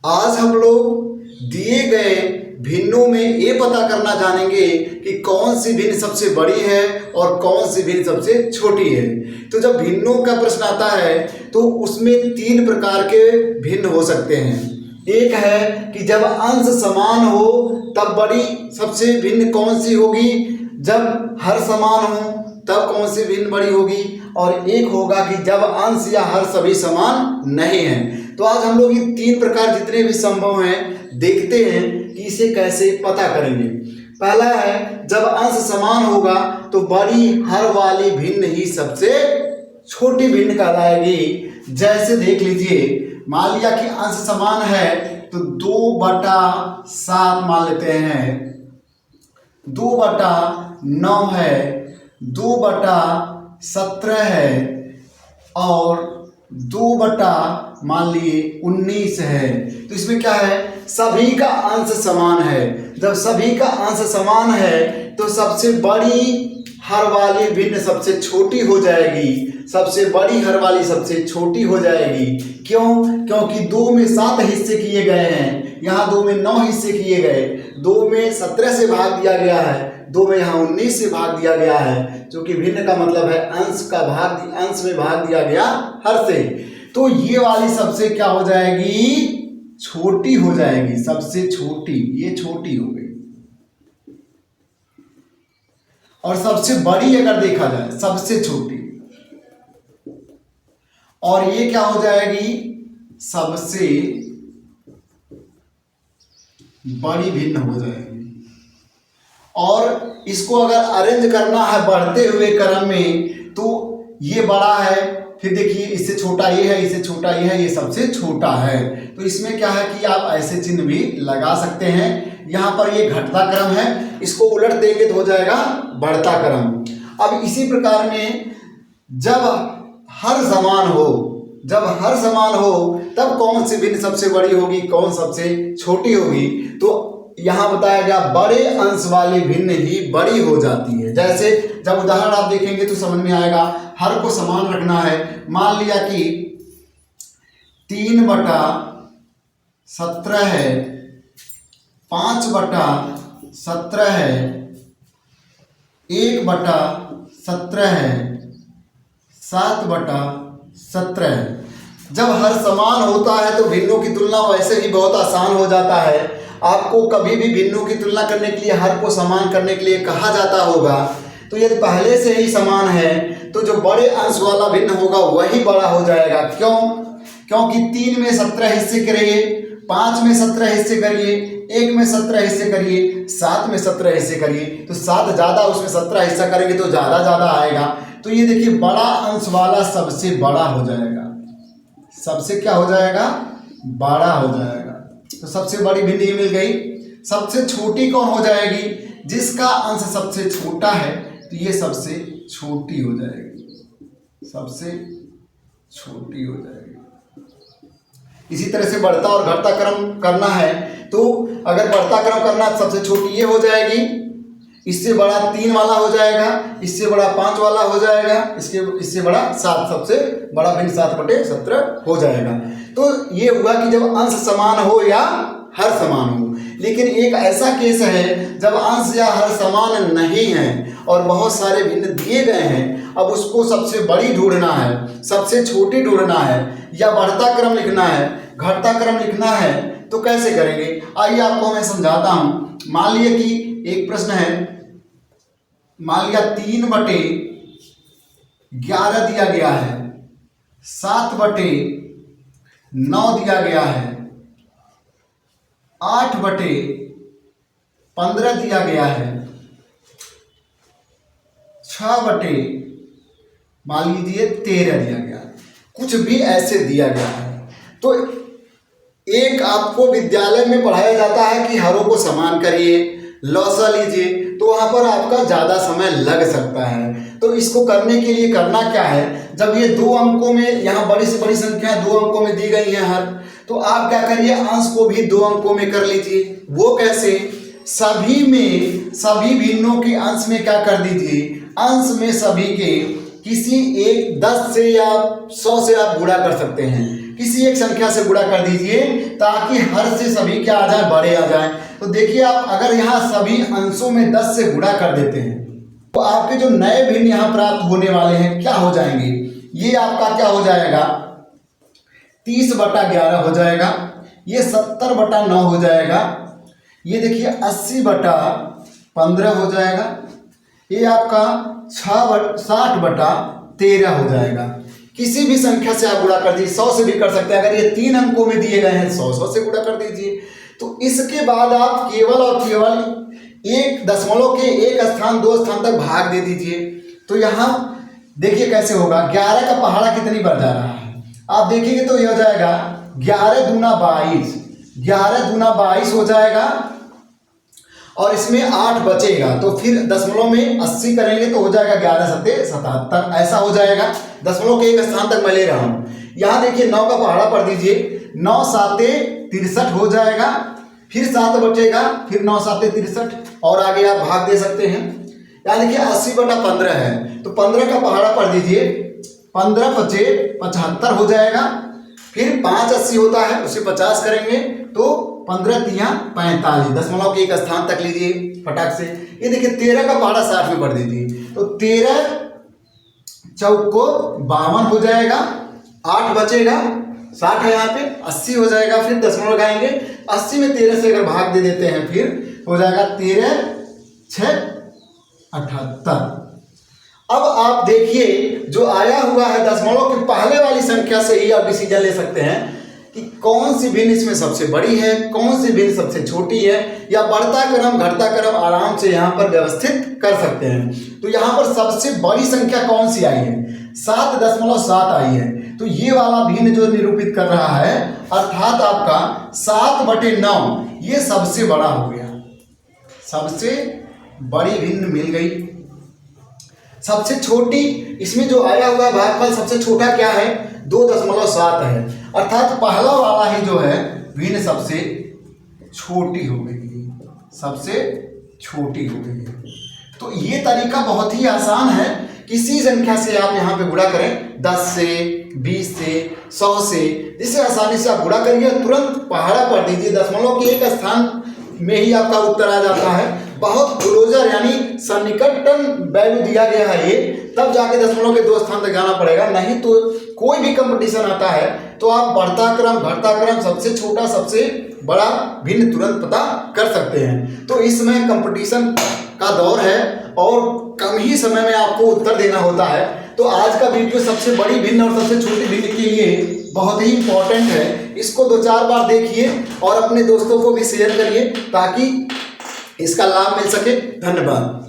आज हम लोग दिए गए भिन्नों में ये पता करना जानेंगे कि कौन सी भिन्न सबसे बड़ी है और कौन सी भिन्न सबसे छोटी है। तो जब भिन्नों का प्रश्न आता है तो उसमें 3 प्रकार के भिन्न हो सकते हैं। एक है कि जब अंश समान हो तब बड़ी सबसे भिन्न कौन सी होगी, जब हर समान हो तब कौन सी भिन्न बड़ी होगी, और एक होगा कि जब अंश या हर सभी समान नहीं है। तो आज हम लोग ये 3 प्रकार जितने भी संभव हैं देखते हैं कि इसे कैसे पता करेंगे। पहला है जब अंश समान होगा तो बड़ी हर वाली भिन्न ही सबसे छोटी भिन्न कहलाएगी। जैसे देख लीजिए, मान लिया कि अंश समान है तो 2/7 मान लेते हैं, 2/9 है, 2/17 है और 2 मान लिए 19 है। तो इसमें क्या है, सभी का अंश समान है। जब सभी का अंश समान है तो सबसे बड़ी हर वाली भिन्न सबसे छोटी हो जाएगी, सबसे बड़ी हर वाली सबसे छोटी हो जाएगी। क्यों? क्योंकि 2 में 7 हिस्से किए गए हैं, यहाँ 2 में 9 हिस्से किए गए, 2 में 17 से भाग दिया गया है, 2 में यहाँ 19 से भाग दिया गया है, जो कि भिन्न का मतलब है अंश में भाग दिया गया हर से। तो ये वाली सबसे क्या हो जाएगी, छोटी हो जाएगी, सबसे छोटी, ये छोटी हो गई। और सबसे बड़ी अगर देखा जाए सबसे छोटी, और ये क्या हो जाएगी, सबसे बड़ी भिन्न हो जाएगी। और इसको अगर अरेंज करना है बढ़ते हुए क्रम में तो ये बड़ा है, फिर देखिए इससे छोटा ये है, इससे छोटा ये है, ये सबसे छोटा है। तो इसमें क्या है कि आप ऐसे चिन्ह भी लगा सकते हैं। यहाँ पर ये घटता क्रम है, इसको उलट देंगे तो हो जाएगा बढ़ता क्रम। अब इसी प्रकार में जब हर समान हो तब कौन सी भिन्न सबसे बड़ी होगी, कौन सबसे छोटी होगी। तो यहाँ बताया गया बड़े अंश वाली भिन्न ही बड़ी हो जाती है। जैसे जब उदाहरण आप देखेंगे तो समझ में आएगा। हर को समान रखना है, मान लिया कि 3/17 है, 5/17 है, 1/17 है, 7/17 है। जब हर समान होता है तो भिन्नों की तुलना वैसे ही बहुत आसान हो जाता है। आपको कभी भी भिन्नों की तुलना करने के लिए हर को समान करने के लिए कहा जाता होगा, तो यदि पहले से ही समान है तो जो बड़े अंश वाला भिन्न होगा वही बड़ा हो जाएगा। क्यों? क्योंकि 3 में 17 हिस्से करिए, 5 में 17 हिस्से करिए, 1 में 17 हिस्से करिए, 7 में 17 हिस्से करिए, तो 7 ज़्यादा उसमें 17 हिस्सा करेंगे तो ज़्यादा आएगा। तो ये देखिए बड़ा अंश वाला सबसे बड़ा हो जाएगा, सबसे क्या हो जाएगा, बड़ा हो जाएगा। तो सबसे बड़ी भिन्न ये मिल गई। सबसे छोटी कौन हो जाएगी, जिसका अंश सबसे छोटा है तो ये सबसे छोटी हो जाएगी, सबसे छोटी हो जाएगी। इसी तरह से बढ़ता और घटता क्रम करना है तो अगर बढ़ता क्रम करना है सबसे छोटी ये हो जाएगी, इससे बड़ा 3 वाला हो जाएगा, इससे बड़ा 5 वाला हो जाएगा, इससे बड़ा 7, सबसे बड़ा भिन्न 7/17 हो जाएगा। तो ये हुआ कि जब अंश समान हो या हर समान हो। लेकिन एक ऐसा केस है जब अंश या हर समान नहीं है और बहुत सारे भिन्न दिए गए हैं, अब उसको सबसे बड़ी ढूंढना है, सबसे छोटी ढूंढना है, या बढ़ता क्रम लिखना है, घटता क्रम लिखना है, तो कैसे करेंगे आइए आपको मैं समझाता हूँ। मान लिया कि एक प्रश्न है, मान लिया 3/11 दिया गया है, 7/9 दिया गया है, 8/15 दिया गया है, 6 मान लीजिए 13 दिया गया है। कुछ भी ऐसे दिया गया है तो एक आपको विद्यालय में पढ़ाया जाता है कि हरों को समान करिए, लौसा लीजिए, तो वहाँ पर आपका ज़्यादा समय लग सकता है। तो इसको करने के लिए करना क्या है, जब ये 2 अंकों में, यहाँ बड़ी से बड़ी संख्या 2 अंकों में दी गई है हर, तो आप क्या करिए अंश को भी 2 अंकों में कर लीजिए। वो कैसे, सभी भिन्नों के अंश में क्या कर दीजिए, अंश में सभी के किसी एक 10 से या 100 से आप गुणा कर सकते हैं। किसी एक संख्या से गुणा कर दीजिए ताकि हर से सभी क्या आ जाए, बड़े आ जाए। तो देखिए आप अगर यहाँ सभी अंशों में 10 से गुणा कर देते हैं तो आपके जो नए भिन्न यहाँ प्राप्त होने वाले हैं क्या हो जाएंगे, ये आपका क्या हो जाएगा, 30/11 हो जाएगा, ये 70/9 हो जाएगा, ये देखिए 80/15 हो जाएगा, ये आपका 60/13 हो जाएगा। किसी भी संख्या से आप गुणा कर दीजिए, 100 से भी कर सकते हैं। अगर ये 3 अंकों में दिए गए हैं 100 से गुणा कर दीजिए। तो इसके बाद आप केवल और केवल एक दशमलव के एक स्थान 2 स्थान तक भाग दे दीजिए। तो यहाँ देखिए कैसे होगा, 11 का पहाड़ा कितनी बार जा रहा है, आप देखेंगे तो यह हो जाएगा 11 दूना 22, 11 दूना 22 हो जाएगा और इसमें 8 बचेगा। तो फिर दशमलव में 80 करेंगे तो हो जाएगा 11 सत्ते 77, ऐसा हो जाएगा। दशमलव के एक स्थान तक मैं ले रहा हूँ। यहाँ देखिए 9 का पहाड़ा पढ़ दीजिए, 9 साते 63 हो जाएगा, फिर 7 बचेगा, फिर 9 साते 63 और आगे आप भाग दे सकते हैं। यहाँ देखिए 80/15 है तो 15 का पहाड़ा पढ़ दीजिए, 15 × 75 हो जाएगा, फिर 5 80 होता है उसे 50 करेंगे तो 15 × 3 45, दशमलव के एक स्थान तक लीजिए फटाक से। ये देखिए 13 का पहाड़ा 60 में पढ़ दीजिए तो 13 चौको 52 हो जाएगा, 8 बचेगा, 60 है यहाँ पे, 80 हो जाएगा, फिर दशमलव लगाएंगे, 80 में 13 से अगर भाग दे देते हैं फिर हो जाएगा 13 6 78। अब आप देखिए जो आया हुआ है दशमलव के पहले वाली संख्या से ही आप डिसीजन ले सकते हैं कि कौन सी भिन्न इसमें सबसे बड़ी है, कौन सी भिन्न सबसे छोटी है, या बढ़ता क्रम घटता क्रम आराम से यहाँ पर व्यवस्थित कर सकते हैं। तो यहाँ पर सबसे बड़ी संख्या कौन सी आई है, 7.7 आई है। तो ये वाला भिन्न जो निरूपित कर रहा है अर्थात आपका 7/9 ये सबसे बड़ा हो गया, सबसे बड़ी भिन्न मिल गई। सबसे छोटी इसमें जो आया हुआ भागफल सबसे छोटा क्या है, 2.7 है, अर्थात पहला वाला ही जो है भिन्न सबसे छोटी हो गई, सबसे छोटी हो गई है। तो ये तरीका बहुत ही आसान है, किसी संख्या से आप यहाँ पे गुणा करें 10 से 20 से 100 से, जिससे आसानी से आप गुणा करिए, तुरंत पहाड़ा पढ़ दीजिए, दशमलव के एक स्थान में ही आपका उत्तर आ जाता है। बहुत क्लोजर यानी सन्निकटन वैल्यू दिया गया है ये, तब जाके दशमलव के 2 स्थान तक जाना पड़ेगा, नहीं तो कोई भी कंपटीशन आता है तो आप बढ़ता क्रम घटता क्रम सबसे छोटा सबसे बड़ा भिन्न तुरंत पता कर सकते हैं। तो इसमें कंपटीशन का दौर है और कम ही समय में आपको उत्तर देना होता है। तो आज का वीडियो सबसे बड़ी भिन्न और सबसे छोटी भिन्न के लिए बहुत ही इंपॉर्टेंट है, इसको 2-4 बार देखिए और अपने दोस्तों को भी शेयर करिए ताकि इसका लाभ मिल सके। धन्यवाद।